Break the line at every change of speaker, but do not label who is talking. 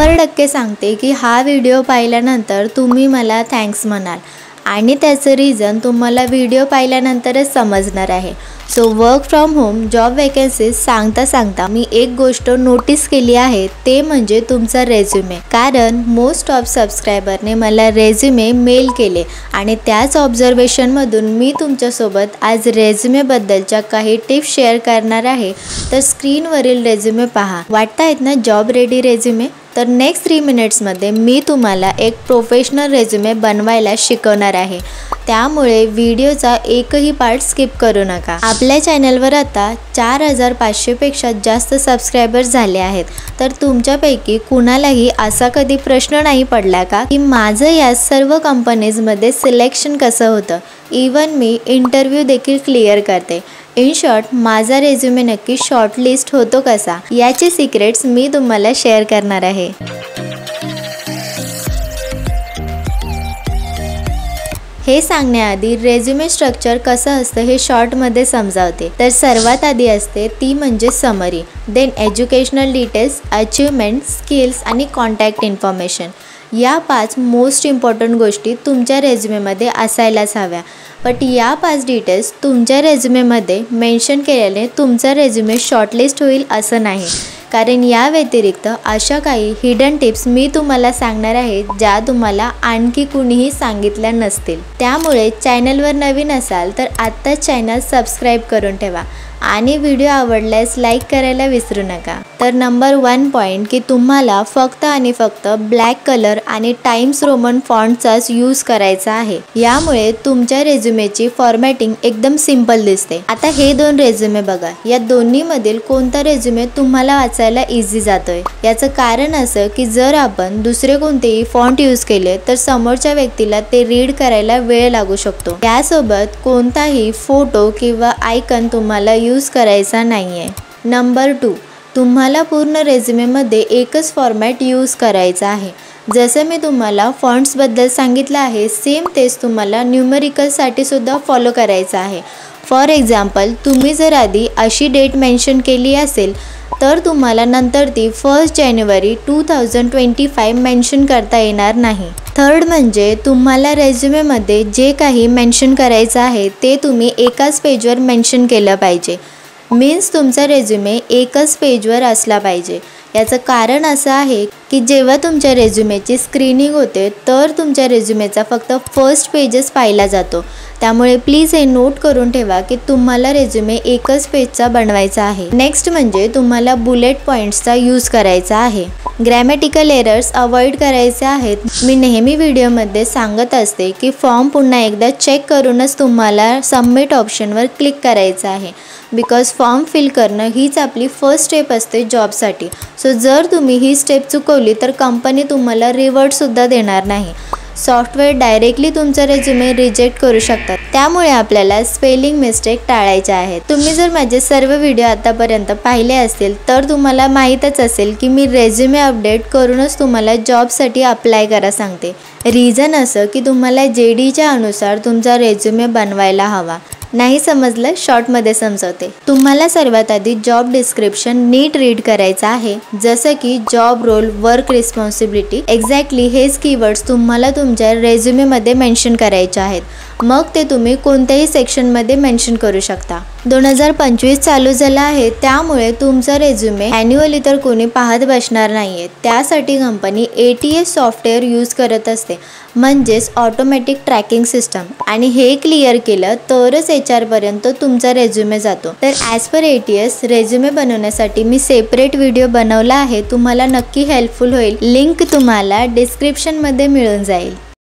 100% सांगते की हा व्हिडिओ पाहिल्यानंतर तुम्ही मला थँक्स म्हणाल आणि त्याचं रिझन तुम्हाला व्हिडिओ पाहिल्यानंतरच समजणार आहे। So work from home job vacancies सांगता मी एक गोष्ट नोटीस केली आहे, ते म्हणजे तुमचा रेझ्युमे। कारण मोस्ट ऑफ सबस्क्रायबरने मला रेझ्युमे मेल केले आणि त्याच ऑब्झर्वेशनमधून मी तुमच्यासोबत आज रेझ्युमेबद्दलच्या काही टिप्स शेअर करणार आहे। तर स्क्रीनवरील रेझ्युमे पहा, वाटतायत ना जॉब रेडी रेझ्युमे? तर नेक्स्ट 3 मिनिट्समध्ये मी तुम्हाला एक प्रोफेशनल रेझ्युमे बनवायला शिकवणार आहे, त्यामुळे व्हिडिओचा एकही पार्ट स्किप करू नका। आपल्या चॅनलवर आता 4500 पेक्षा जास्त सबस्क्रायबर्स झाले आहेत। तर तुमच्यापैकी कुणालाही असा कधी प्रश्न नाही पडला का की माझं या सर्व कंपनीजमध्ये सिलेक्शन कसं होतं? इवन मी इंटरव्ह्यू देखील क्लिअर करते। इन शॉर्ट, माझा रेझ्युमे नक्की शॉर्टलिस्ट होतो कसा, याचे सिक्रेट्स मी तुम्हाला शेअर करणार आहे। हे सांगण्याआधी रेझ्युमे स्ट्रक्चर कसं असतं हे शॉर्टमध्ये समजावते। तर सर्वात आधी असते ती म्हणजे summary, then educational details, achievement, skills आणि कॉन्टॅक्ट इन्फॉर्मेशन। या 5 मोस्ट इम्पॉर्टंट गोष्टी तुमच्या रेझ्युमेमध्ये असायलाच हव्या। बट या 5 डिटेल्स तुमच्या रेझ्युमेमध्ये मेन्शन केल्याने तुमचा रेझ्युमे शॉर्टलिस्ट होईल असं नाही, कारण या व्यतिरिक्त अशा काही हिडन टिप्स मी तुम्हाला सांगणार आहे ज्या तुम्हाला आणखी कुणीही सांगितल्या नसतील। त्यामुळे चॅनलवर नवीन असाल तर आत्ताच चॅनल सबस्क्राईब करून ठेवा आणि व्हिडिओ आवडल्यास लाईक करायला विसरू नका। तर नंबर 1 पॉईंट की तुम्हाला फक्त आणि फक्त ब्लॅक कलर आणि टाइम्स रोमन फॉन्टचाच यूज करायचा आहे। यामुळे तुमच्या रेझ्युमेची फॉर्मॅटिंग एकदम सिंपल दिसते। आता हे 2 रेझ्युमे बघा, या दोन्हीमधील कोणता रेझ्युमे तुम्हाला वाचायला इझी जातोय? याचं कारण असं की जर आपण दुसरे कोणतेही फॉन्ट यूज केले तर समोरच्या व्यक्तीला ते रीड करायला वेळ लागू शकतो। त्यासोबत कोणताही फोटो किंवा आयकॉन तुम्हाला यूज करायचा नाहीये। नंबर 2, तुम्हाला पूर्ण रेझ्युमेमध्ये एकच फॉर्मॅट यूज करायचा आहे। जसं मी तुम्हाला फॉन्ट्सबद्दल सांगितलं आहे, सेम तेच तुम्हाला न्यूमेरिकलसाठी सुद्धा फॉलो करायचं आहे। फॉर एक्झाम्पल, तुम्ही जर आधी अशी डेट मेन्शन केली असेल तर तुम्हाला नंतर ती 1 जानेवारी 2025 मेन्शन करता येणार नाही। थर्ड म्हणजे तुम्हाला रेझ्युमेमध्ये जे काही मेन्शन करायचं आहे ते तुम्ही एकाच पेजवर मेन्शन केलं पाहिजे। मीन्स तुमचा रेझ्युमे एकच पेजवर असला पाहिजे। याचं कारण असं आहे की जेव्हा तुमच्या रेझ्युमेची स्क्रीनिंग होते तर तुमच्या रेझ्युमेचा फक्त फर्स्ट पेजच पाहिला जातो। त्यामुळे प्लीज हे नोट करून ठेवा की तुम्हाला रेझ्युमे एकच पेजचा बनवायचा आहे। नेक्स्ट म्हणजे तुम्हाला बुलेट पॉईंट्सचा यूज करायचा आहे। ग्रॅमॅटिकल एरर्स अवॉइड करायचे आहेत। मी नेहमी व्हिडिओमध्ये सांगत असते की फॉर्म पुन्हा एकदा चेक करूनच तुम्हाला सबमिट ऑप्शनवर क्लिक करायचं आहे, बिकॉज फॉर्म फिल करणं हीच आपली फर्स्ट स्टेप असते जॉबसाठी। सो जर तुम्ही ही स्टेप चुकवली तर कंपनी तुम्हाला रिवॉर्डसुद्धा देणार नाही। सॉफ्टवेअर डायरेक्टली तुमचा रेझ्युमे रिजेक्ट करू शकतात, त्यामुळे आपल्याला स्पेलिंग मिस्टेक टाळायच्या आहेत। तुम्ही जर माझे सर्व व्हिडिओ आतापर्यंत पाहिले असतील तर तुम्हाला माहीतच असेल की मी रेझ्युमे अपडेट करूनच तुम्हाला जॉबसाठी अप्लाय करा सांगते। रिझन असं की तुम्हाला JDच्या अनुसार तुमचा रेझ्युमे बनवायला हवा। नाही समजलं? शॉर्टमध्ये समजवते। तुम्हाला सर्वात आधी जॉब डिस्क्रिप्शन नीट रीड करायचं आहे, जसं की job role, work responsibility. Exactly हेच कीवर्ड्स तुम्हाला तुमच्या रेझ्युमेमध्ये मेन्शन करायचे आहेत। मग ते तुम्ही कोणत्याही सेक्शनमध्ये मेन्शन करू शकता। 2025 चालू झाला आहे, त्यामुळे तुमचा रेझ्युमे ॲन्युअली तर कोणी पाहत बसणार नाहीये। त्यासाठी कंपनी ATS सॉफ्टवेअर यूज करत असते, म्हणजेच ऑटोमॅटिक ट्रॅकिंग सिस्टम। आणि हे क्लिअर केलं तरच HR पर्यंत तुमचा रेझ्युमे जातो। तर ॲज पर ATS रेझ्युमे बनवण्यासाठी मी सेपरेट व्हिडिओ बनवला आहे, तुम्हाला नक्की हेल्पफुल होईल। लिंक तुम्हाला डिस्क्रिप्शनमध्ये मिळून जाईल।